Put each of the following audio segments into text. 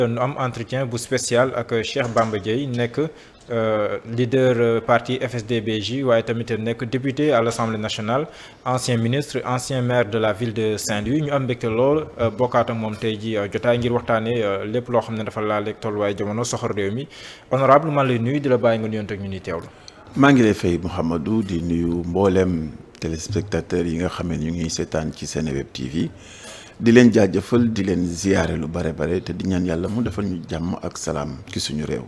nu am entretien bu spécial ak Cheikh Bamba Dièye nekk leader parti FSD/BJ waaye tamit nekk député à l'Assemblée nationale ancien ministre ancien maire de la ville de Saint-Louis ñu am mbégte lool bokkaat ak moom tey ji jotaay ngir waxtaanee lépp loo xam ne dafa laaleeg tolluwaay jamono soxor réew mi honorable man lay nuyu di la bàyyi nga nuyoon ak ñu ni teewlu. maa ngi lay fay Mouhamadou di nuyu mboolem téléspectateurs yi nga xam ne ñu ngi seetaan ci Seneweb TV. di leen jaajëfal di leen ziyaare lu bare te di ñaan yàlla mu defal ñu jàmm ak salaam ci suñu réew.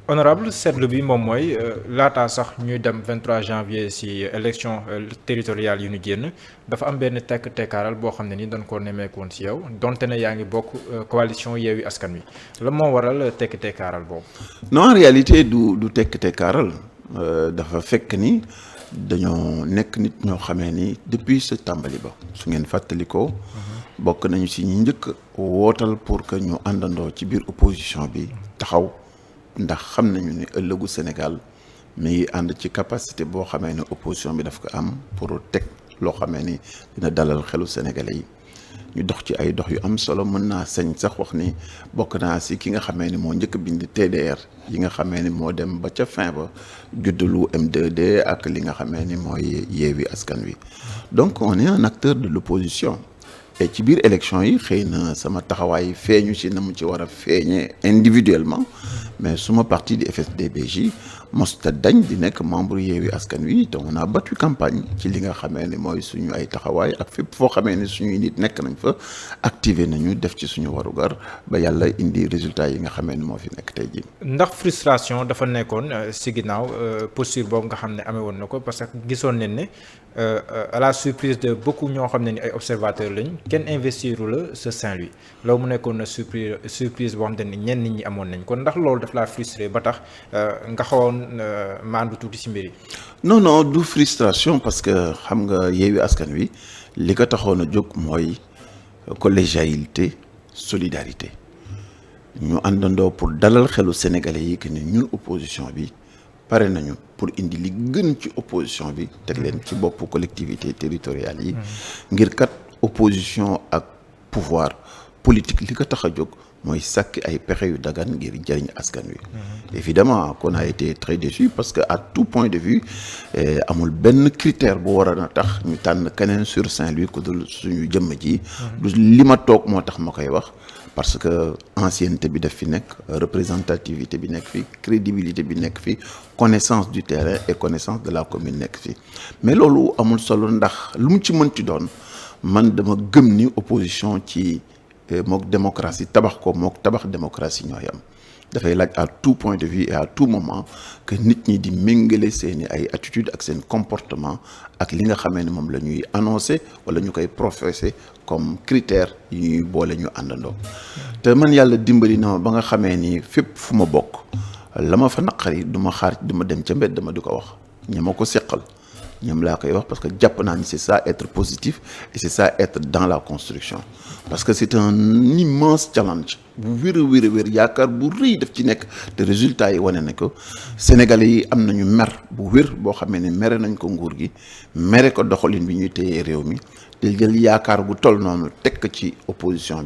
honorable seetlu bi moom mooy laataa sax ñuy dem 23 janvier ci élection territoriale yu ñu génn dafa am benn tekkaaral boo xam ne ni dañ koo nemmeeku woon ci yow donte ne yaa ngi bokk coalition Yewwi Askan Wi la moo waral tekkaaral boobu. non en réalité du tekkaaral dafa fekk ni. dañoo nekk nit ñoo xamee ni depuis sa tàmbali ba su ngeen fàttalikoo bokk nañu ci ñi njëkk wootal pour que ñu àndandoo ci biir opposition bi taxaw ndax xam nañu ni ëllëgu Sénégal mi ngi ànd ci capacité boo xamee ni opposition bi daf ko am pour teg loo xamee ni dina dalal xelu sénégalais yi ñu dox ci ay dox yu am solo mën naa sañ sax wax ni bokk naa si ki nga xamee ni moo njëkk bind TDR yi nga xamee ni moo dem ba ca fin ba juddalu M2D ak li nga xamee ni mooy Yewwi Askan Wi donc on est un acteur de l'opposition et ci biir élection yi xëy na sama taxawaay feeñu ci na mu ci war a feeñee individuellement mais suma parti di FSD/BJ mosta dañ di nekk membre Yewwi Askan Wi te on a battu campagne ci li nga xamee ni mooy suñu ay taxawaay ak fépp foo xamee ni suñuy nit nekk nañ fa activé nañu def ci suñu warugar ba yàlla indi résultat yi nga xamee ni moo fi nekk tey jii. ndax frustration dafa nekkoon si ginnaaw posture boobu nga xam ne amee woon na ko parce que gisoon nañ ne à la surprise de beaucoup ñoo xam ne ni ay observateurs lañ kenn investiru la sa Saint-Louis loolu mu nekkoon na surprise boo xam ne ñenn nit ñi amoon nañ kon ndax loolu daf laa frustré ba tax nga xawoon maandu tuuti ci mbir yi. non du frustration parce que xam nga Yewwi Askan Wi li ko taxoon a jóg mooy collégialité solidarité ñu àndandoo pour dalal xelu sénégalais yi que ne ñun opposition bi pare nañu pour indi li gën ci opposition bi teg leen ci bopp collectivité territoriale yi ngir kat opposition ak pouvoir politique li ko tax a jóg mooy sàkk ay pexe yu dagan ngir jëriñ askan wi. évidemment qu'on a été très déçus parce que à tout point de vue amul benn critère bu war a tax ñu tànn keneen sur Saint-Louis ku dul suñu jëmm ji. du li ma toog moo tax ma koy wax parce que ancienneté bi def fi nekk représentativité bi nekk fi crédibilité bi nekk fi connaissance du terrain et connaissance de la commune nekk fi mais loolu amul solo ndax lu mu ci mënti doon man dama gëm ni opposition ci. mook démocratie tabax ko mook tabax démocratie ñooy am dafay laaj à tout point de vue et à tout moment que nit ñi di méngale seeni ay attitude ak seen comportement ak li nga xamee ne moom la ñuy annoncé wala ñu koy professé comme critère yu ñuy boole ñu àndandoo te man yàlla dimbali na ma ba nga xamee ni fépp fu ma bokk la ma fa naqari du ma xaar du ma dem ca mbedd dama di ko wax ña ma ko seqal ñoom laa koy wax parce que jàpp naa ni c'est ça être positif et c'est ça être dans la construction parce que c'est un immense challenge bu wér yaakaar bu rëy daf ci nekk te résultat yi wane na ko Sénégalais yi am nañu mer bu wér boo xamee ne mere nañ ko nguur gi mere ko doxalin bi ñuy téyee réew mi te jël yaakaar bu toll noonu teg ko ci opposition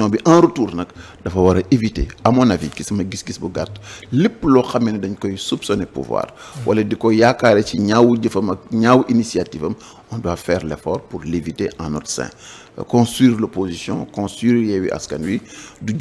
bi en retour nag dafa war a éviter à mon avis ki sama gis-gis bu gàtt lépp loo xamee ne dañ koy soupçonner pouvoir wala di ko yaakaare ci ñaawu jëfam ak ñaawu initiative am on doit faire l'effort pour l'éviter en notre sein construire l'opposition construire Yewwi Askan Wi du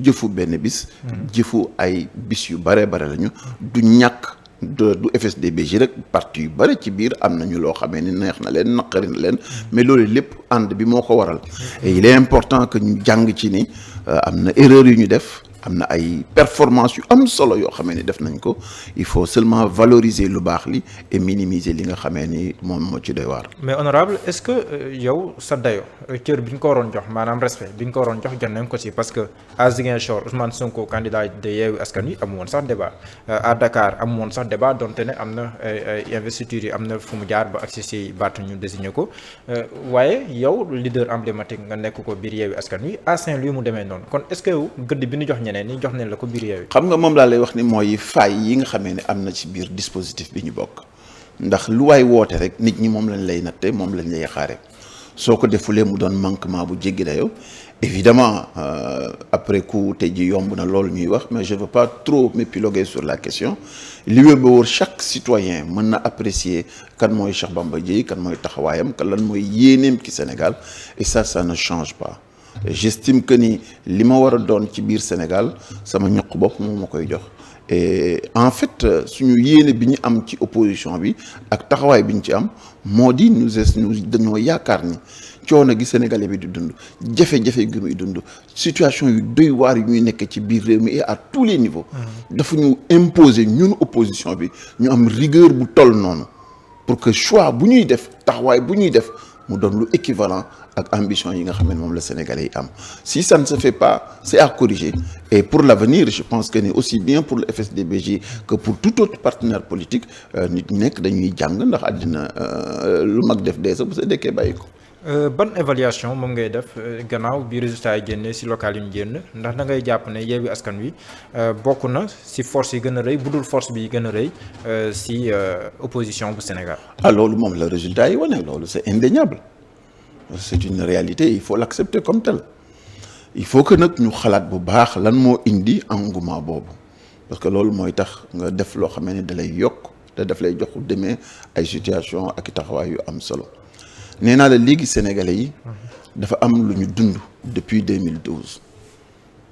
jëfu benn bis jëfu ay bis yu bare lañu du ñàkk du FSD/BJ rek parti yu bëri ci biir am nañu loo xamee ni neex na leen naqari na leen mais loolu lépp ànd bi moo ko waral et il est important que ñu jàng ci ni am na erreur yu ñu def am na ay performance yu am solo yoo xamee ni def nañ ko il faut seulement valoriser lu baax li et minimiser li nga xamee ni moom moo ci doy waar. mais honorable est-ce que yow sa dayo cër bi ñu ko waroon jox maanaam respect bi ñu ko waroon jox nañ ko ci parce que à Ziguinchor Ousmane Sonko candidat de Yewwi Askan Wi amu woon sax débat à Dakar amu woon sax débat donte ne am na ay investitures yi am na fu mu jaar ba agsi ci baat ñu désigné ko waaye yow leader emblématique nga nekk ko biir Yewwi Askan Wi à Saint-Louis mu demee noonu kon est-ce que gëdd bi ñu jox ñeneen ñi jox nañ la ko biir Yewwi. xam nga moom laa lay wax ni mooy faay yi nga xamee ne am na ci biir dispositif bi ñu bokk ndax lu waay woote rek nit ñi moom lañ lay natte moom lañ lay xaare soo ko defulee mu doon manquement bu jéggi dayoo évidemment après coup tey ji yomb na loolu ñuy wax, mais je veux pas trop m'épiloguer sur la question. li wér ba wóor chaque citoyen mën na apprécier kan mooy Cheikh Bamba Dièye kan mooy taxawaayam kan lan mooy yéeneem ci Sénégal, et ça ne change pas. Et j'estime que ni li ma war a doon ci biir Sénégal sama ñaq bopp moom ma koy jox. Et en fait suñu yéene bi ñu am ci opposition bi ak taxawaay bi ñu ci am moo di nous dañoo yaakaar ni coono gi Sénégalais bi di dund jafe-jafe gi muy dund situation yu doy waar yu ñuy nekk ci biir réew mi et à tous les niveaux. dafa ñu imposer ñun opposition bi ñu am rigueur bu toll noonu pour que choix bu ñuy def taxawaay bu ñuy def mu doon lu équivalent ak ambition yi nga xam ne moom la Sénégalais yi am. Si ça ne se fait pas, c'est à corriger. Et pour l'avenir, je pense que ni aussi bien pour le FSD/BJ que pour tout autre partenaire politique nit ñi nekk dañuy jàng ndax àddina lu mag def dee sa bu sa dekkee bàyyi ko. ban évaluation moom ngay def gannaaw bi résultat yi génne ci local yi ñu génn ndax da ngay jàpp ne Yewwi Askan Wi bokk na ci force yi gën a rëy bu dul force bi gën a rëy ci opposition bu Sénégal. Loolu moom la résultat yi wane loolu c'est indéniable. C'est une réalité, il faut l'accepter comme tel. Il faut que nag ñu xalaat bu baax lan moo indi engouement boobu parce que loolu mooy tax nga def loo xam ne da lay yokk te daf lay jox demee ay situation ak i taxawaay yu am solo. nee naa la léegi Sénégalais yi dafa am lu ñu dund depuis 2012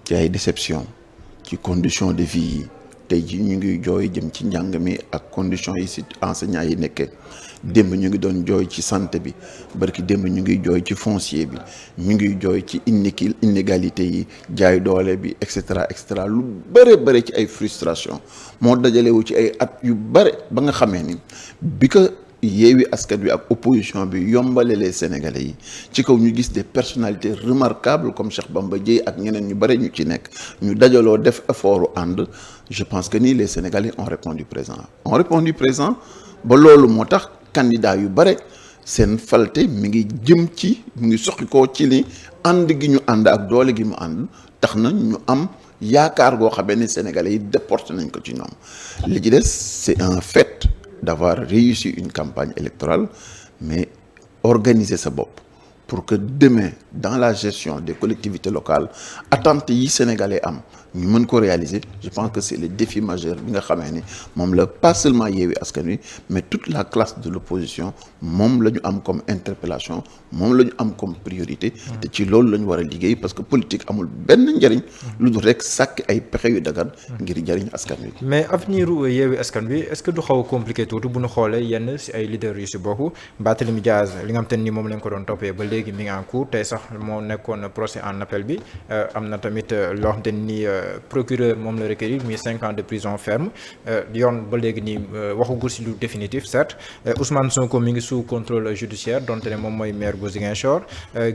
ci ay déception ci conditions de vie yi tey jii ñu ngi jooy jëm ci njàng mi ak conditions yi ci enseignants yi nekkee démb ñu ngi doon jooy ci santé bi barki démb ñu ngi jooy ci foncier bi ñu ngi jooy ci inégalité yi jaay doole bi et cetera lu bëre ci ay frustration moo dajalewu ci ay at yu bëre ba nga xamee ni bi ko Yewwi Askan Wi ak opposition bi yombale les Sénégalais yi ci kaw ñu gis des personnalités remarquables comme Cheikh Bamba Dièye ak ñeneen ñu bëri ñu ci nekk ñu dajaloo def effortu ànd. Je pense que ni les Sénégalais ont répondu présent ba loolu moo tax candidat yu bare seen falte mi ngi jëm ci mi ngi soqi koo ci ni ànd gi ñu ànd ak doole gi mu ànd tax na ñu am yaakaar goo xamee ni Sénégalais yi déporté nañ ko ci ñoom. li ci des c'est un fait d'avoir réussi une campagne électorale, mais organiser sa bopp pour que demain dans la gestion des collectivités locales attentes yi Sénégalais am ñu mën ko réaliser. Je pense que c'est le défi majeur bi nga xamee ni moom la pas seulement Yewwi Askan Wi mais toute la classe de l'opposition moom la ñu am comme interpellation moom la ñu am comme priorité. te ci loolu la ñu war a liggéey parce que politique amul benn njëriñ lu dul rek sàkk ay pexe yu dagan ngir jëriñ askan wi. mais avenir u Yewwi Askan Wi est-ce que du xaw a compliqué tuuti bu ñu xoolee yenn ci ay leaders yu ci bokk Barthélémy Diaz li nga xam te ni moom lañ ko doon toppee ba léegi mi ngi en cours tey sax moo nekkoon procès en appel bi am na tamit loo xam te ni procureur moom la requérir muy 5 ans de prison ferme yoon ba léegi nii waxagul ci lu définitif certes Ousmane Sonko mi ngi sous contrôle judiciaire donte ne moom mooy maire bu Ziguinchor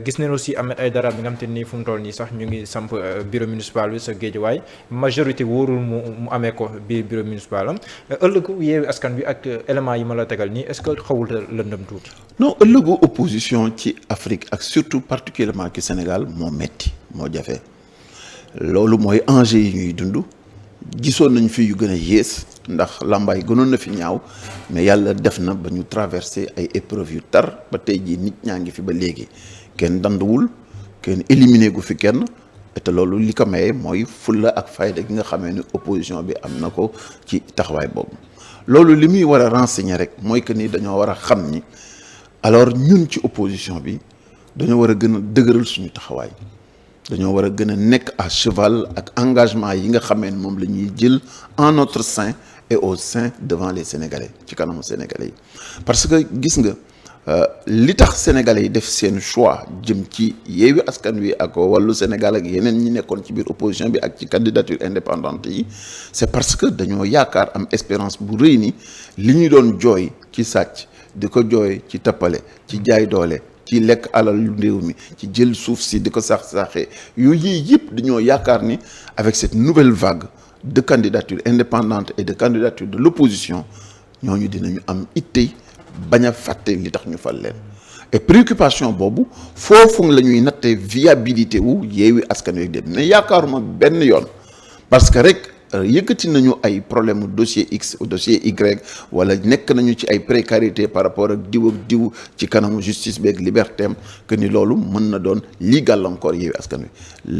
gis nañ aussi Ahmed Aïdara bi nga xam te ni fu mu toll nii sax ñu ngi samp bureau municipal bi sa Guédiawaye majorité wóorul mu amee ko biir bureau municipal am ëllëgu Yewwi Askan Wi ak éléments yi ma la tegal nii est-ce que xawul lëndëm tuuti. non ëllëgu opposition ci Afrique ak surtout particulièrement ci Sénégal moo metti moo jafe. loolu mooy enjeu yi ñuy dund gisoon nañ fi yu gën a yées ndax làmbaay gënoon na fi ñaaw mais yàlla def na ba ñu traversé ay épreuves yu tar ba tey jii nit ñaa ngi fi ba léegi kenn danduwul kenn éliminé gu fi kenn te loolu li ko maye mooy fulla ak fayda gi nga xamee ni opposition bi am na ko ci taxawaay boobu. loolu li muy war a renseigner rek mooy que ni dañoo war a xam ni alors ñun ci opposition bi dañoo war a gën a dëgëral suñu taxawaay. dañoo war a gën a nekk à cheval ak engagement yi nga xamee ne moom la ñuy jël en notre sein et au sein devant les Sénégalais ci kanamu Sénégalais yi parce que gis nga li tax Sénégalais yi def seen choix jëm ci Yewwi Askan Wi ak Wallu Sénégal ak yeneen ñi nekkoon ci biir opposition bi ak ci candidature indépendante yi c'est parce que dañoo yaakaar am espérance bu rëy ni li ñu doon jooy ci sàcc di ko jooy ci tappale ci jaay doole ci lekk alal yu réew mi ci jël suuf si di ko saaxee yooyu yëpp dañoo yaakaar ni avec cette nouvelle vague de candidature indépendante et de candidature de l'opposition ñooñu dinañu am ittey bañ a fàtte li tax ñu fal leen et préoccupation boobu foofu la ñuy nattee viabilité wu Yewwi Askan Wi dem ne yaakaaruma benn yoon parce que rek yëkkati nañu ay problème dossier X ou dossier Y wala nekk nañu ci ay précarité par rapport ak diw ci kanamu justice beeg liberté am que ni loolu mën na doon lii gàllankoor Yewwi Askan Wi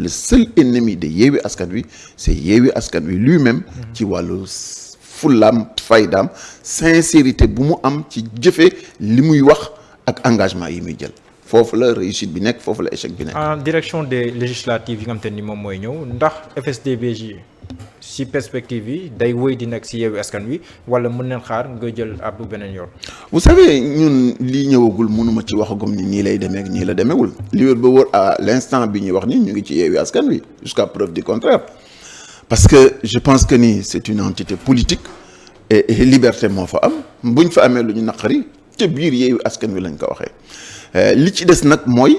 le seul ennemi de Yewwi Askan Wi c'est Yewwi Askan Wi lui-même ci wàllu fullaam faydaam sincérité bu mu am ci jëfe li muy wax ak engagement yi muy jël foofu la réussite bi nekk foofu la échec bi nekk. En direction des législatives yi nga xamante ni moom mooy ñëw ndax FSD/BJ si perspective yi day wëy di nekk si Yewwi Askan Wi wala mën nañ xaar nga jël ab beneen yoon. vous savez ñun lii ñëwagul mënuma ci waxagum ni nii lay demee ak nii la demeewul li wér ba wóor à l'instant bi ñuy wax ni ñu ngi ci Yewwi Askan Wi jusqu'à preuve du contraire parce que je pense que ni c'est une entité politique et liberté moo fa am buñ fa amee lu ñu naqari te biir Yewwi Askan Wi lañ ko waxee. li ci des nag mooy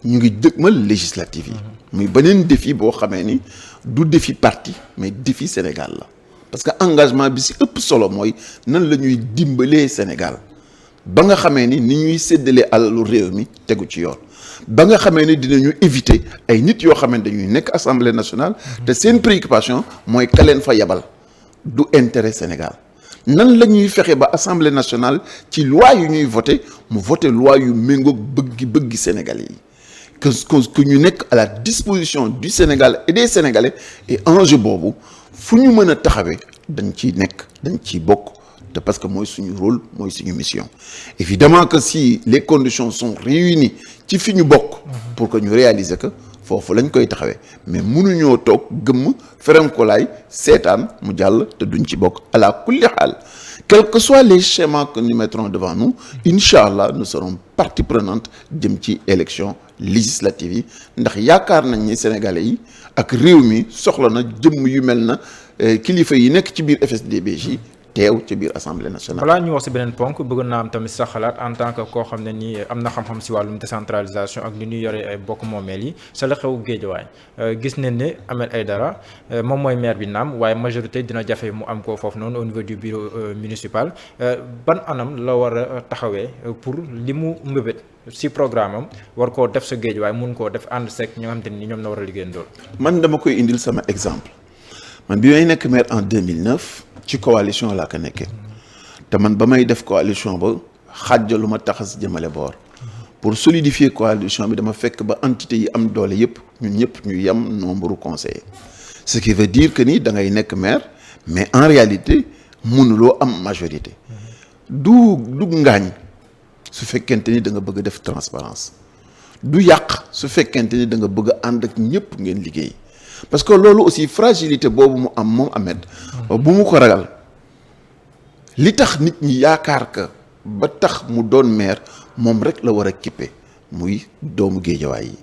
ñu ngi dëgmal législative yi muy beneen défi boo xamee ni du défi parti mais défi Sénégal la parce que engagement bi si ëpp solo mooy nan la ñuy dimbalee Sénégal ba nga xamee ni ñuy séddalee alalu réew mi tegu ci yoon ba nga xamee ni dinañu éviter ay nit yoo xamante dañuy nekk assemblée nationale te seen préoccupation mooy ka leen fa yabal du intérêt Sénégal nan la ñuy fexe ba assemblée nationale ci loi yu ñuy voté mu voté loi yu méngoog bëggi Sénégalais yi que ñu nekk à la disposition du Sénégal et des Sénégalais et enjeu boobu fu ñu mën a taxawee dañ ciy nekk dañ ciy bokk te parce que mooy suñu rôle mooy suñu mission évidemment que si les conditions sont réunies ci fi ñu bokk pour que ñu réaliser que foofu lañ koy taxawee mais mënuñoo toog gëmm ferenkolaay seetaan mu jàll te duñ ci bokk ala kulli xaal quels que soient les schémas que nous mettrons devant nous incha allah nous serons partie prenante jëm ci élection législative yi ndax yaakaar nañ ni sénégalais yi ak réew mi soxla na jëmm yu mel na kilifa yi nekk ci biir FSD/BJ teew ci biir assemblée nationale. balaa ñu wax si beneen ponk bëgg naa am tamit sa xalaat en tant que koo xam ne nii am na xam-xam si wàllum décentralisation ak ni ñuy yore ay bokk moomeel yi sa la xew Géejawaay gis nañ ne Ahmed Aïdara moom mooy maire bi naam waaye majorité dina jafe mu am ko foofu noonu au niveau du bureau municipal ban anam la war a taxawee pour li mu mbébét si programme am war koo def sa Géejawaay mun koo def ànd seeg ñi nga xam te ni ñoom la war a liggéey ndool. man dama koy indil sama exemple man bi may nekk maire en 2009. ci coalition laa ko nekkee te man ba may def coalition ba xàjjalu ma taxas jëmale boor pour solidifier coalition bi dama fekk ba entité yi am doole yëpp ñun ñëpp ñu yem nombre conseillers ce qui veut dire que ni da ngay nekk maire mais en réalité mënuloo am majorité du ngaañ su fekkente ni da nga bëgg a def transparence du yàq su fekkente ni da nga bëgg a ànd ak ñëpp ngeen liggéey parce que loolu aussi fragilité boobu mu am moom Ahmed bu mu ko ragal li tax nit ñi yaakaar ka ba tax mu doon maire moom rek la war a kippe muy doomu Géejawaay yi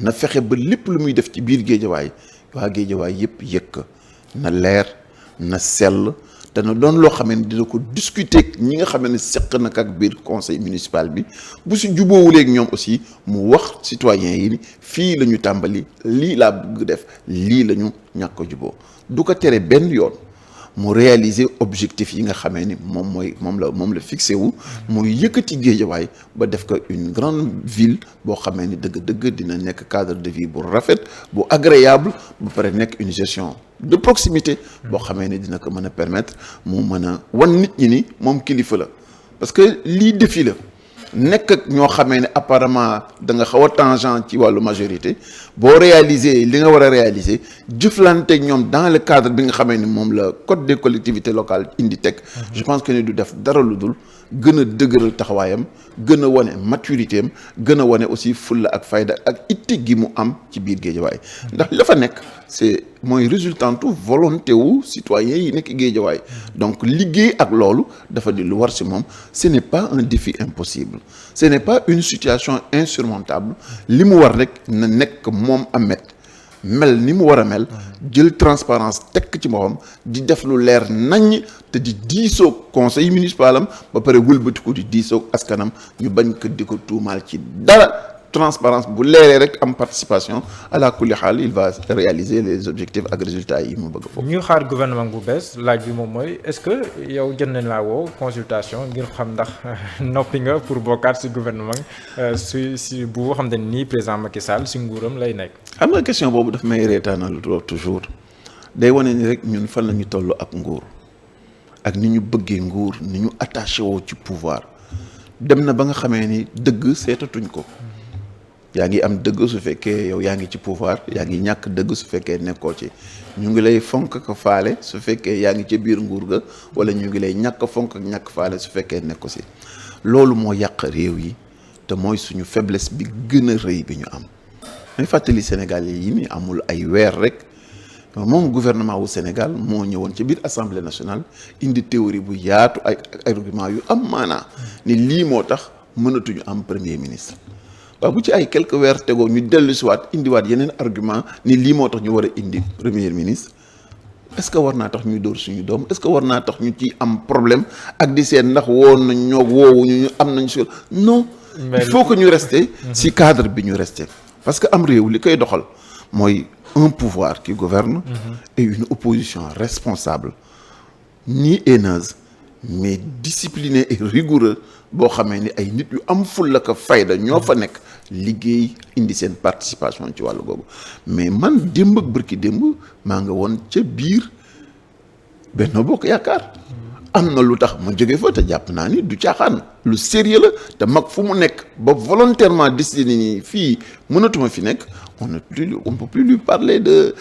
na fexe ba lépp lu muy def ci biir Géejawaay waa Géejawaay yëpp yëg na leer na sell te na doon loo xam ne dina ko discuter ñi nga xam ne seq na ak biir conseil municipal bi bu si jubóowuleeg ñoom aussi mu wax citoyens yi fii la ñu tàmbali lii laa bëgg def lii la ñu ñàkk a jubóo du ko tere benn yoon mu réaliser objectif yi nga xamee ni moom la fixé wu muy yëkkati Géejawaay ba def ko une grande ville boo xamee ni dëgg-dëgg dina nekk cadre de vie bu rafet bu agréable ba pare nekk une gestion de proximité boo xamee ni dina ko mën a permettre mu mën a wan nit ñi ni moom kilifa la parce que lii défi la nekk ak ñoo xamee ne apparemment da nga xaw a tangent ci wàllu majorité boo réaliser li nga war a réaliser jëflanteeg ñoom dans le cadre bi nga xamee ni moom la code des collectivités locales indi teg je pense que ni du def dara lu dul gën a dëgëral taxawaayam gën a wane maturité am gën a wane aussi fulla ak fayda ak itti gi mu am ci biir Géejawaay ndax la fa nekk c'est mooy résultante volonté wu citoyens yi nekk Géejawaay donc liggéey ak loolu dafa di lu war ci moom ce n'est pas un défi impossible ce n'est pas une situation insurmontable li mu war rek na nekk moom Ahmed mel ni mu war a mel jël transparence tekk ci boppam di def lu leer naññ te di diisoog conseil municipal am ba pare wëlbatiku di diisoog askanam ñu bañ ko di ko tuumaal ci dara transparence bu leeree rek am participation ala kulli xaal il va réaliser les objectifs ak résultats yi mu bëgg foofu. ñu xaar gouvernement bu bees laaj bi moom mooy est-ce que yow jot nañ laa woo consultation ngir xam ndax noppi nga pour bokkaat ci gouvernement si bu xam ne nii président Macky Sall ci nguuram lay nekk. xam nga question boobu daf may reetaanal toujours day wane ni rek ñun fan la ñu toll ak nguur ak ni ñu bëggee nguur ni ñu attaché woo ci pouvoir dem na ba nga xamee ni dëgg seetatuñ ko yaa ngi am dëgg su fekkee yow yaa ngi ci pouvoir yaa ngi ñàkk dëgg su fekkee nekkoo ci ñu ngi lay fonk ko faale su fekkee yaa ngi ca biir nguur ga wala ñu ngi lay ñàkk fonk ak ñàkk faale su fekkee nekko si loolu moo yàq réew yi te mooy suñu faiblesse bi gën a rëy bi ñu am may fàttali Sénégal yi ni amul ay weer rek moom gouvernement wu Sénégal moo ñëwoon ci biir assemblée nationale indi théorie bu yaatu ay argument yu am maanaa ni lii moo tax mënatuñu am premier ministre waaw bu ci ay quelques weer tegoo ñu dellu si waat indiwaat yeneen argument ni lii moo tax ñu war a indi premier ministre est-ce que war naa tax ñuy dóor suñu doom est-ce que war naa tax ñu ci am problème ak di seet ndax woon nañ ñoo woowuñu ñu am nañ si non il faut que ñu rester si cadre bi ñu rester parce que am réew li koy doxal mooy un pouvoir qui gouverne et une opposition responsable ni haineuse mais disciplinée et rigoureux boo xamee ni ay nit yu am fulla ka fayda ñoo fa nekk liggéey indi seen participation ci wàllu googu mais man démb ak bërki démb maa nga woon ca biir Benno Bokk Yaakaar am na lu tax ma jóge fa te jàpp naa ni du caaxaan lu sérieux la te mag fu mu nekk ba volontairement décidé ni fii mënatuma fi nekk on peut plus lui parler de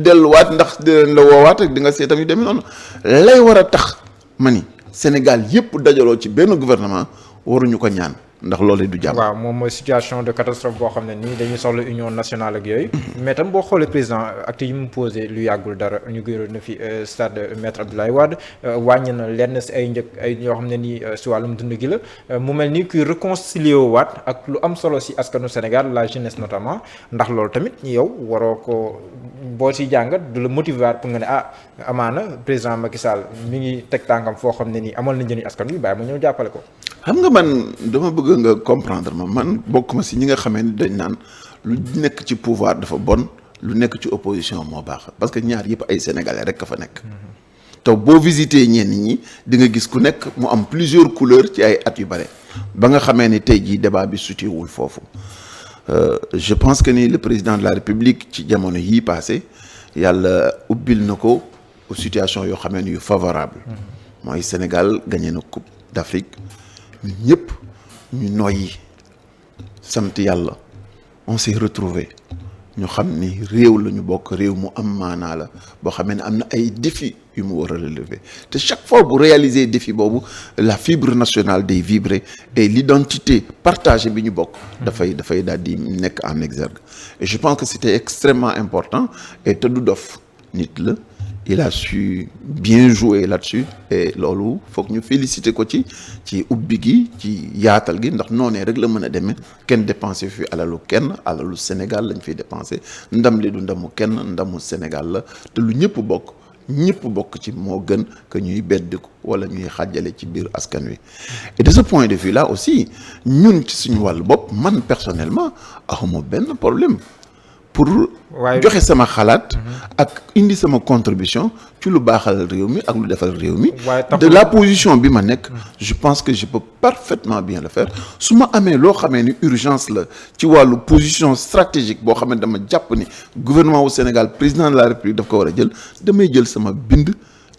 delluwaat ndax di leen la woowaat ak di nga seetam yu demee noonu lay war a tax ma ni Sénégal yëpp dajaloo ci benn gouvernement waruñu ko ñaan ndax loolu du jàmm. waaw moom mooy situation de catastrophe boo xam ne nii dañuy soxla union nationale ak yooyu. mais tam boo xoolee président acte yi mu posé lu yàggul dara ñu gëroon na fi stade Maître Abdoulaye Wade wàññi na lenn si ay njëg ay yoo xam ne nii si wàllum dund gi la mu mel ni kuy réconcilier waat ak lu am solo si askanu Sénégal la jeunesse notamment ndax loolu tamit yow waroo ko boo si jàngat du la motiver pour nga ne amaana président Macky Sall mi ngi teg tànkam foo xam ne nii amal na njëriñ askan wi bàyyi ma ñëw jàppale ko. xam nga man dama bëgg nga comprendre man bokk ma si ñi nga xamee ni dañ naan lu nekk ci pouvoir dafa bon lu nekk ci opposition moo baax parce que ñaar yëpp ay sénégalais rek ka fa nekk. te boo visité ñenn ñi di nga gis ku nekk mu am plusieurs couleurs ci ay at yu bare ba nga xamee ni tey jii débat bi sutiwul foofu je pense que ni le président de la république ci jamono yii passé yàlla ubbil na ko situation yoo xamee ni yu favorable mooy Sénégal gagné na coupe d'Afrique ñun ñëpp ñu noyyi sant yàlla on s'est retrouvé ñu xam ni réew la ñu bokk réew mu am maanaa la boo xamee ne am na ay défis yu mu war a relever te chaque fois bu réaliser défi boobu la fibre nationale day vibrer et l'identité partagée bi ñu bokk dafay daal di nekk en exergue et je pense que c'était extrêmement important et te du dof nit la il a su bien jouer là-dessus et loolu foog ñu féliciter ko ci ubbi gi ci yaatal gi ndax noonee rek la mën a demee kenn dépensé fi alalu kenn alalu Sénégal lañ fiy dépensé ndam li du ndamu kenn ndamu Sénégal la te lu ñëpp bokk ci moo gën que ñuy beddiku wala ñuy xàjjale ci biir askan wi et de ce point de vue là aussi ñun ci suñu wàllu bopp man personnellement awma benn problème pour joxe sama xalaat ak indi sama contribution ci lu baaxal réew mi ak lu defal réew mi de la position bi ma nekk je pense que je peux parfaitement bien le faire su ma amee loo xamee ni urgence la ci wàllu position stratégique boo xam ne dama jàpp ni gouvernement wu Sénégal président de la République daf ko war a jël damay jël sama bind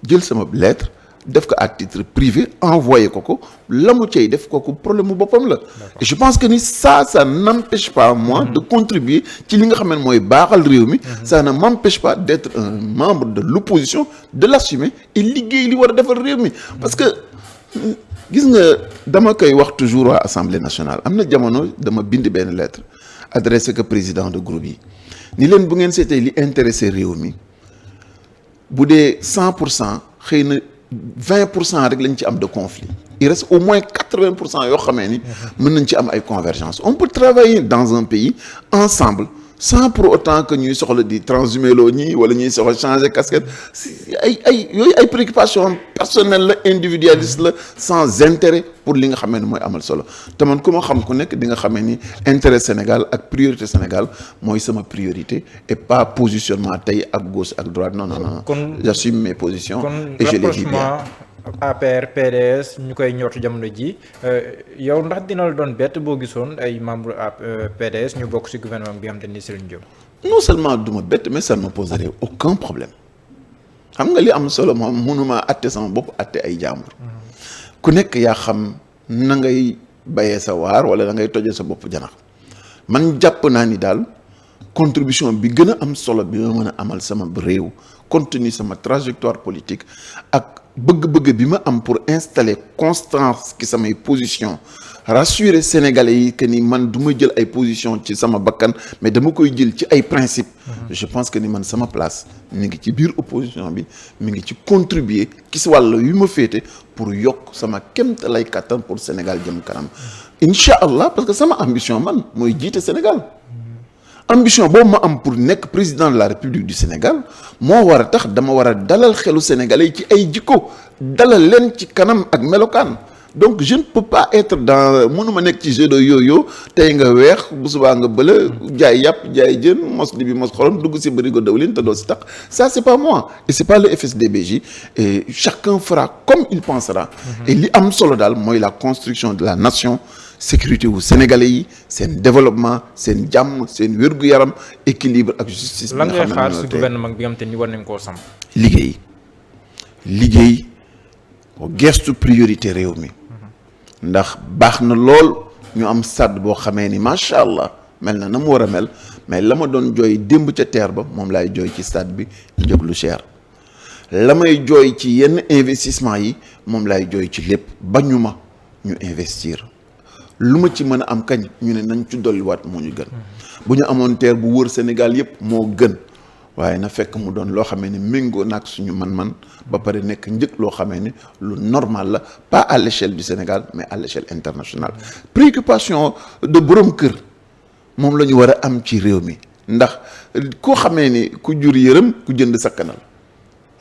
jël sama lettre def ko à titre privé envoyé ko la mu cay def kooku problème mu boppam la et je pense que ni ça n'empêche pas moi de contribuer ci li nga xam ne mooy baaxal réew mi ça ne m'empêche pas d'être un membre de l'opposition de l'assumer et liggéey li war a defal réew mi parce que gis nga dama koy wax toujours waa Assemblée nationale am na jamono dama bind benn lettre adressé que président de groupe yi ni leen bu ngeen seetee li intéressé réew mi bu dee 100% xëy na 20% rek lañ ci am de conflit il reste au moins 80% yoo xamee ni mën nañ ci am ay convergence on peut travailler dans un pays ensemble sans pour autant que ñuy soxla di transhumer loo ñi wala ñuy soxla changer casquette yooyu ay préoccupations personnelles la individualiste la sans intérêt pour li nga xamee ni mooy amal solo te man ku ma xam ku nekk di nga xamee ni intérêt Sénégal ak priorité Sénégal mooy sama priorité et pas positionnement tey ak gauche ak droite non j'assume mes positions et je les dis bien. APR PDS ñu koy ñortu jamono ji yow ndax dina la doon bett boo gisoon ay membre PDS ñu bokk ci gouvernement bi nga xam te ni Serigne Diop. non seulement du ma bett mais ça ne me poserait aucun problème xam nga li am solo moom mënuma atte sama bopp atte ay jàmbur ku nekk yaa xam na ngay bayee sa waar wala da ngay tojee sa bopp janax man jàpp naa ni daal contribution bi gën a am solo bi ma mën a amal sama réew compte tenu sama trajectoire politique ak bëgg-bëgg bi ma am pour installer constance ci samay position rassurer sénégalais yi que ni man du ma jël ay position ci sama bakkan mais dama koy jël ci ay principe je pense que ni man sama place mi ngi ci biir opposition bi mi ngi ci contribuer ci si wàll yu ma féete pour yokk sama kéemtalaay kattan pour Sénégal jëm kanam incha allah parce que sama ambition man mooy jiite Sénégal ambition boobu ma am pour nekk président de la République du Sénégal moo war a tax dama war a dalal xelu sénégalais yi ci ay jikko dalal leen ci kanam ak melokaan donc je ne peux pas être dans mënuma nekk ci jeu de yo-yo tey nga weex bu subaa nga bëla jaay yàpp jaay jën mos li bi mos xorom dugg si bërigo dawlin te doo si tax ça c'est pas moi et c'est pas le FSDBJ et chacun fera comme il pensera et li am solo daal mooy la construction de la nation sécurité wu sénégalais yi seen développement seen jàmm seen wér-gu-yaram équilibre ak justice. lan ngay xaar si gouvernement bi nga xam te ni war nañ koo samp. liggéey gestu priorité réew mi ndax baax na lool ñu am stade boo xamee ni macha allah mel na mu war a mel mais la ma doon jooy démb ca terre ba moom laay jooy ci stade bi jóg lu cher la may jooy ci yenn investissement yi moom laay jooy ci lépp bañu ma ñu investir. lu ma ci mën a am kañ ñu ne nañ ci dolliwaat moo ñu gën bu ñu amoon terre bu wër Sénégal yëpp moo gën waaye na fekk mu doon loo xamee ne méngoo naag suñu man-man ba pare nekk njëkk loo xamee ne lu normal la pas à l'échelle du Sénégal mais à l'échelle internationale préoccupation de borom kër moom la ñu war a am ci réew mi ndax koo xamee ni ku jur yërëm ku jënd sakkanal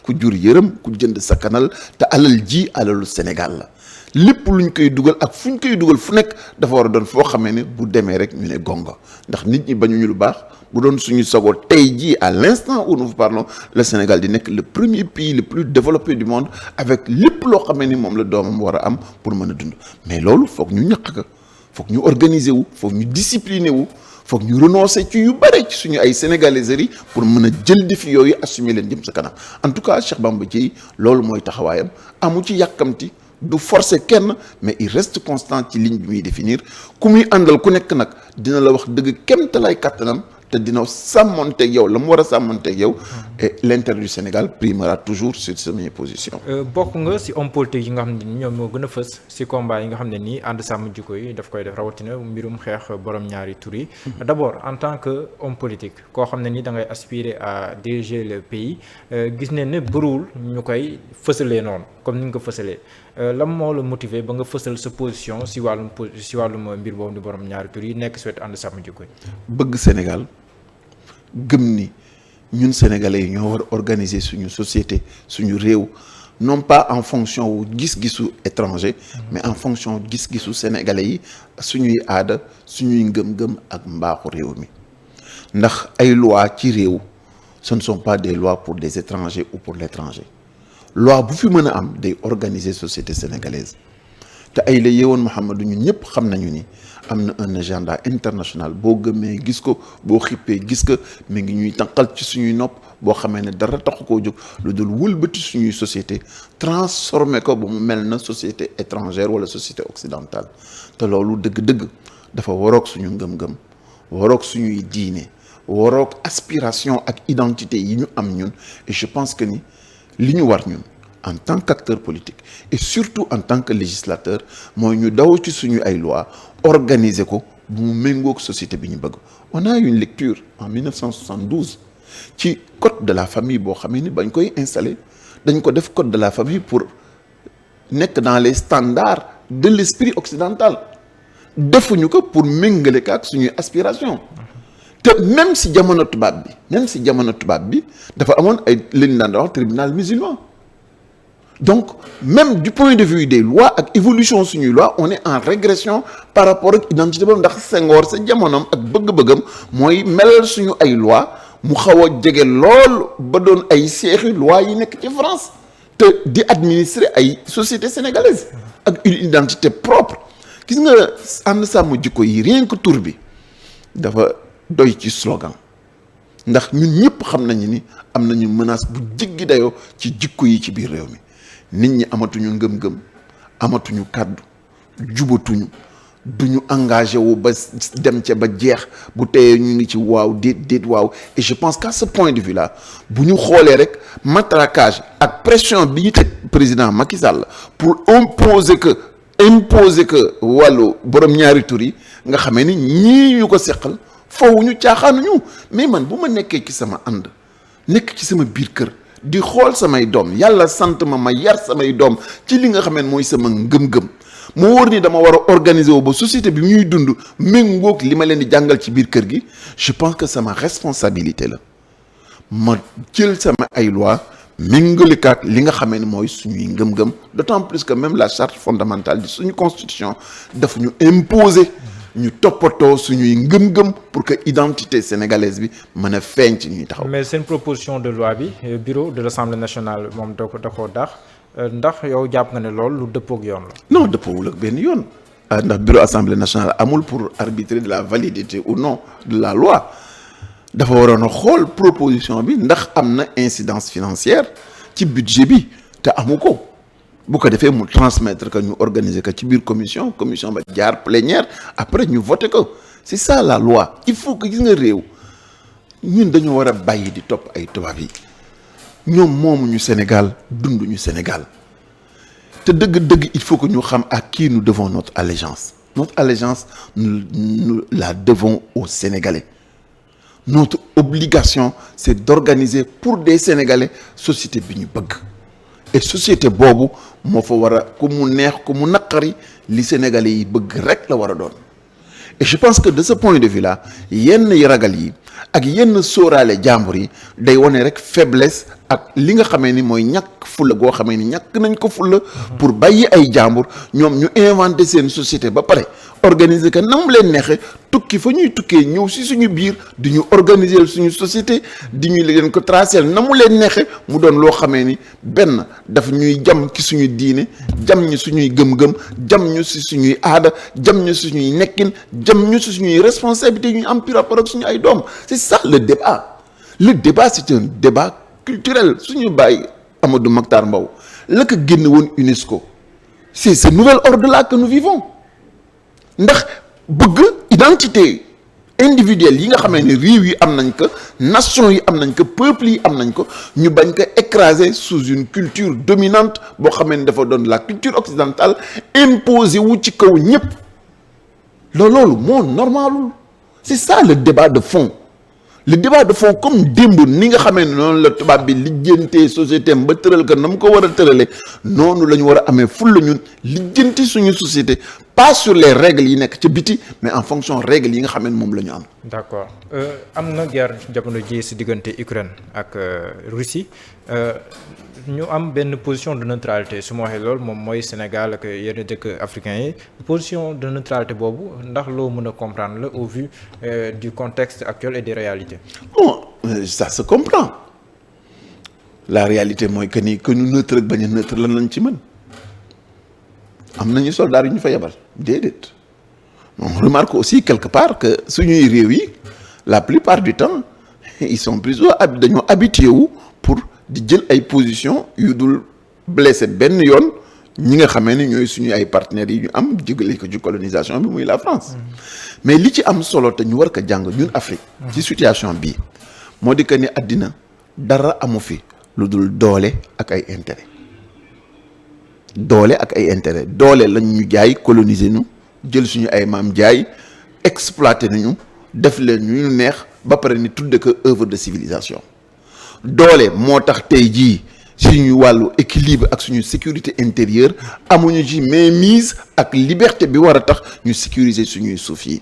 ku jur yërëm ku jënd sakkanal te alal ji alalu Sénégal la lépp luñ koy dugal ak fuñ koy dugal fu nekk dafa war a doon foo xamee ne bu demee rek ñu ne gongo ndax nit ñi bañuñu lu baax bu doon suñu sagoo tey jii à l'instant où nous parlons le Sénégal di nekk le premier pays le plus développé du monde avec lépp loo xamee ni moom la doomam war a am pour mën a dund mais loolu foog ñu ñaq ka foog ñu organiser wu foog ñu discipliner wu foog ñu renoncer ci yu bare ci suñu ay sénégaliseries pour mën a jël défi yooyu assumer leen jëm sa kanam en tout cas Cheikh Bamba Dièye loolu mooy taxawaayam amu ci yàkkamti du forcer kenn mais il reste constant ci ligne bi muy définir ku muy àndal ku nekk nag dina la wax dëgg kéemtalaay kàttanam te dina sàmmonteeg yow la mu war a sàmmonteeg yow et l'intérêt du Sénégal primera toujours sur ses positions. bokk nga si homme politique yi nga xam ne ni ñoom moo gën a fës si combat yi nga xam ne nii ànd sàmm jikko yi daf koy def rawatina mbirum xeex borom ñaari tur yi. d'abord en tant que homme politique koo xam ne ni da ngay aspirer à diriger le pays gis ne ne bëriwul ñu koy fësalee noonu comme ni nga ko fësalee lan moo la motiver ba nga fësal sa position si wàllum mbir boobu di borom ñaari tur yi nekk si wetu ànd sàmm jikko yi. bëgg Sénégal. gëm ni ñun sénégalais yi ñoo war a organiser suñu société suñu réew non pas en fonction wu gis-gisu étranger mais en fonction gis-gisu sénégalais yi suñuy aada suñuy ngëm-ngëm ak mbaaxu réew mi ndax ay loi ci réew ce ne sont pas des lois pour des étrangers ou pour l'étranger loi bu fi mën a am day organiser société sénégalaise te ay la yeewoon Mouhamadou ñun ñëpp xam nañu ni am na un agenda international boo gëmee gis ko boo xippee gis ko mi ngi ñuy tànqal ci suñuy nopp boo xamee ne dara taxu koo jóg lu dul wëlbati suñuy société transformer ko ba mu mel na société étrangère wala société occidentale te loolu dëgg-dëgg dafa waroog suñu ngëm-ngëm waroog suñuy diine waroog aspiration ak identité yi ñu am ñun et je pense que ni li ñu war ñun en tant qu'acteur politique et surtout en tant que législateur mooy ñu daw ci suñu ay loi organiser ko bu mu méngoog société bi ñu bëgg on a une lecture en 1972 ci code de la famille boo xamee ni bañ koy installer dañ ko def code de la famille pour nekk dans les standards de l'esprit occidental defuñu ko pour méngale ko ak suñuy aspiration te même si jamono tubaab bi dafa amoon ay li ñu daan wax tribunal musulman donc même du point de vue des lois ak évolution suñuy loi on est en régression par rapport ak identité boobu ndax Senghor sa jamonoom ak bëgg-bëggam mooy melal suñu ay loi mu xaw a jege lool ba doon ay seexi loi yi nekk ci France te di administrer ay société sénégalaise ak une identité propre gis nga ànd sàmm jikko yi rien que tur bi dafa doy ci slogan ndax ñun ñëpp xam nañu ni am nañu menace bu jéggi dayoo ci jikko yi ci biir réew mi nit ñi amatuñu ngëm-ngëm amatuñu kàddu jubatuñu duñu engagé wu ba dem ca ba jeex bu teyee ñu ngi ci waaw déet waaw et je pense qu'à ce point de vue là bu ñu xoolee rek matraquage ak pression bi ñu teg président Macky Sall pour imposer que wàllu borom ñaari tur yi nga xamee ni ñii ñu ko seqal foofu ñu caaxaanuñu mais man bu ma nekkee ci sama ànd nekk ci sama biir kër di xool samay doom yàlla sant ma yar samay doom ci li nga xamee mooy sama ngëm-ngëm mu wóor ni dama war a organiser wu ba société bi ñuy dund méngoog li ma leen di jàngal ci biir kër gi je pense que sama responsabilité la ma jël sama ay loi méngalikaat li nga xamee ni mooy suñuy ngëm-ngëm d'autant plus que même la charte fondamentale di suñu constitution daf ñu imposer ñu toppatoo suñuy ngëm-ngëm pour que identité sénégalaise bi mën a feeñ ci ñuy taxaw. mais seen proposition de loi bi bureau de l'Assemblée nationale moom da koo daax ndax yow jàpp nga ne loolu lu dëppook yoon la. non dëppoowul ak benn yoon ndax bureau assemblée nationale amul pour arbitrer de la validité ou non de la loi dafa waroon a xool proposition bi ndax am na incidence financière ci budget bi te amu ko bu ko defee mu transmettre que ñu organiser que ci biir commission ba jaar plénière après ñu voter ko c'est ça la loi il faut que gis nga réew ñun dañoo war a bàyyi di topp ay tubaab yi. ñoom moomuñu Sénégal dunduñu Sénégal te dëgg-dëgg il faut que ñu xam à qui nous devons notre allégeance nous la devons aux Sénégalais notre obligation c'est d'organiser pour des Sénégalais société bi ñu bëgg et société boobu moo fa war a ku mu neex ku mu naqari li Sénégalais yi bëgg rek la war a doon et je pense que de ce point de vue là yenn yi ragal yi ak yenn sóoraale jàmbur yi day wane rek faiblesse ak li nga xamee ni mooy ñàkk fulla goo xamee ni ñàkk nañ ko fulla pour bàyyi ay jàmbur ñoom ñu inventé seen société ba pare organiser que na mu leen neexee tukki fa ñuy tukkee ñëw si suñu biir di ñu organiser suñu société di ñu leen ko tracer na mu leen neexee mu doon loo xamee ni benn daf ñuy jam ci suñu diine jam ñu suñuy gëm-gëm jam ñu si suñuy aada jam ñu suñuy nekkin jam ñu si suñuy responsabilité yu ñu am par rapport ak suñu ay doom c'est ça le débat c'est un débat culturel suñu bàyyi Amadou Mahtar Mbow la ko génn woon UNESCO c'est ce nouvel ordre là que nous vivons ndax bëgg identité individuelle yi nga xamee ne réew yi am nañ ko nation yi am nañ ko peuple yi am nañ ko ñu bañ ko écraser sous une culture dominante boo xamee ne dafa doon la culture occidentale imposé wu ci kaw ñëpp loolu moo normalul c'est ça le débat de fond comme démb ni nga xamee ne noonu la tubaab bi lijjantee société am ba tëral ko na mu ko war a tëralee noonu la ñu war a amee ful la ñun lijjanti suñu société pas sur les règles yi nekk ca biti mais en fonction règles yi nga xamee ne moom la ñu am. d'accord am na guerre jamono ji si diggante Ukraine ak Russie ñu am benn position de neutralité su ma waxee loolu moom mooy Sénégal ak yenn dëkk africains yi position de neutralité boobu ndax loo mën a comprendre la au vu du contexte actuel et des réalités. Bon ça se comprend la réalité mooy que ni que ñu neutre ak bañ a neutre lan lañ ci mën am nañu soldats yu ñu fa yebal déedéet on remarque aussi quelque part que suñuy réew yi la plupart du temps ils sont plutôt dañoo habitué wu pour di jël ay position yu dul blessé benn yoon ñi nga xamee ni ñooy suñu ay partenaires yi ñu am jégale ko ci colonisation bi muy la France mais li ci am solo te ñu war ko jàng ñun Afrique ci situation bii moo di que ni àddina dara amu fi lu dul doole ak ay intérêt doole lañ ñu jaay coloniser ñu jël suñu ay maam jaay exploiter nañu def leen ñu neex ba pare ni tudde ko œuvre de civilisation doole moo tax tey jii suñu wàllu équilibre ak suñu sécurité intérieure amuñu ci mainmise ak liberté bi war a tax ñu sécuriser suñuy suuf yi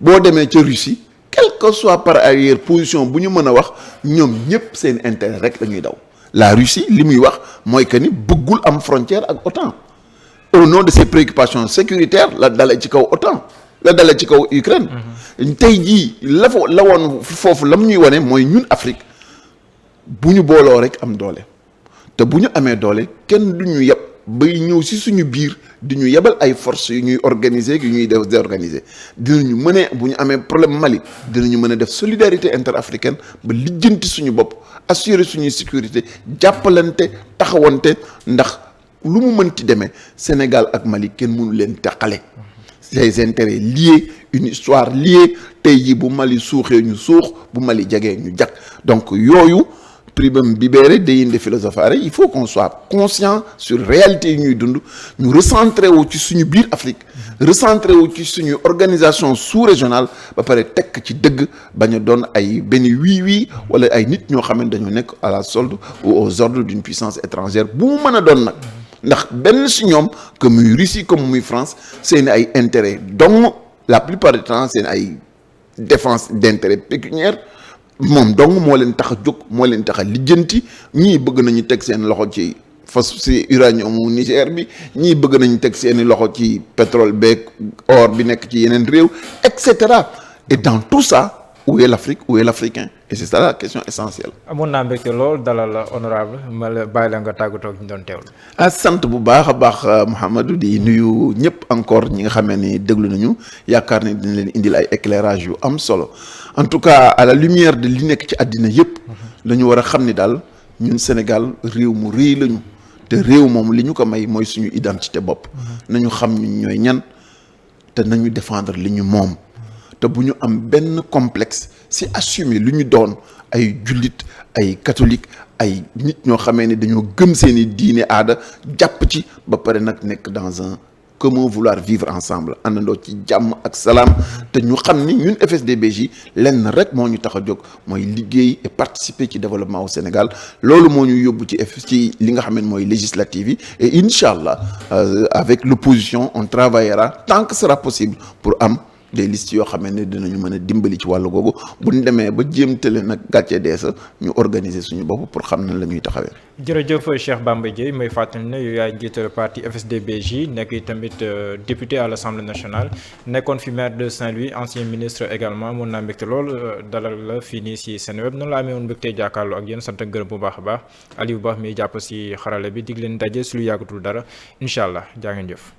boo demee ca Russie quelle que soit par ailleurs position bu ñu mën a wax ñoom ñëpp seen intérêt rek la ñuy daw la Russie li muy wax mooy que ni bëggul am frontière ak OTAN au nom de ses préoccupations sécuritaires la dalee ci kaw OTAN la dalee ci kaw Ukraine tey jii la woon foofu lam ñuy wane mooy ñun Afrique bu ñu booloo rek am doole te bu ñu amee doole kenn du ñu yeb bay ñëw si suñu biir di ñu yebal ay forces yu ñuy organiser yu ñuy def déorganiser dinañu mën a bu ñu amee problème Mali dinañu mën a def solidarité interafricaine ba lijjanti suñu bopp assurer suñuy sécurité jàppalante taxawante ndax lu mu mënti demee Sénégal ak Mali kenn mënu leen teqale. Des intérêts liés une histoire liée tey jii bu Mali suuxee ñu suux bu Mali jagee ñu jag donc yooyu. Primum bibere deinde philosophare il faut qu'on soit conscient sur réalité yi ñuy dund ñu recentré wu ci suñu biir Afrique recentré wu ci suñu organisation sous-régionale ba pare tekk ci dëgg bañ a doon ay benn wii wala ay nit ñoo xam ne dañoo nekk à la solde ou aux ordres d'une puissance étrangère bu mu mën a doon nag ndax benn si ñoom que muy Russie comme muy France seen ay intérêt donc la plupart du temps seen ay défense d'intérêt pécuniaire moom donc moo leen tax a jóg moo leen tax a lijjanti ñii bëgg nañu teg seen loxo ci si uranium mu Niger bi ñii bëgg nañu teg seeni loxo ci pétrole beeg or bi nekk ci yeneen réew et cetera et dans tout ça où est l'Afrique où est l'Africain et c'est ça la question essentielle. amoon naa mbégte lool dalal la honorable ma la bàyyi la nga tàggatoo ak ñu doon teewlu. sant bu baax a baax Mouhamadou di nuyu ñëpp encore ñi nga xamee ni déglu nañu yaakaar ni dina leen indil ay éclairage yu am solo. En tout cas à la lumière de li nekk ci àddina yëpp dañu war a xam ni daal ñun Sénégal réew mu rëy lañu te réew moom li ñu ko may mooy suñu identité bopp nañu xam ñun ñooy ñan te nañu défendre li ñu moom te bu ñu am benn complexe si assumer lu ñu doon ay jullit ay catholique ay nit ñoo xamee ne dañoo gëm seeni diine aada jàpp ci ba pare nag nekk dans un comment vouloir vivre ensemble àndandoo ci jàmm ak salaam te ñu xam ni ñun FSD/BJ lenn rek moo ñu tax a jóg mooy liggéey et participer ci développement au Sénégal loolu moo ñu yóbbu ci li nga xam ne mooy législative yi et incha allah avec l'opposition on travaillera tant que sera possible pour am des listes yoo xam ne dinañu mën a dimbali ci wàllu googu bu ñu demee ba jéemtale nag gàccee deesa ñu organiser suñu bopp pour xam na la ñuy taxawee. jërëjëf Cheikh Bamba Dièye may fàttali ne yow yaay njiital parti FSD/BJ nekk tamit député à l'Assemblée nationale nekkoon fi maire de Saint-Louis ancien ministre également mun naa mbégte lool dalal la fii nii si Seneweb noonu la amee woon mbégte jàkkaarloo ak yéen sant ak gërëm bu baax a baax Aliou Ba mi jàpp si xarale bi dig leen daje si lu yàggatul dara incha allah jaa ngeen jëf.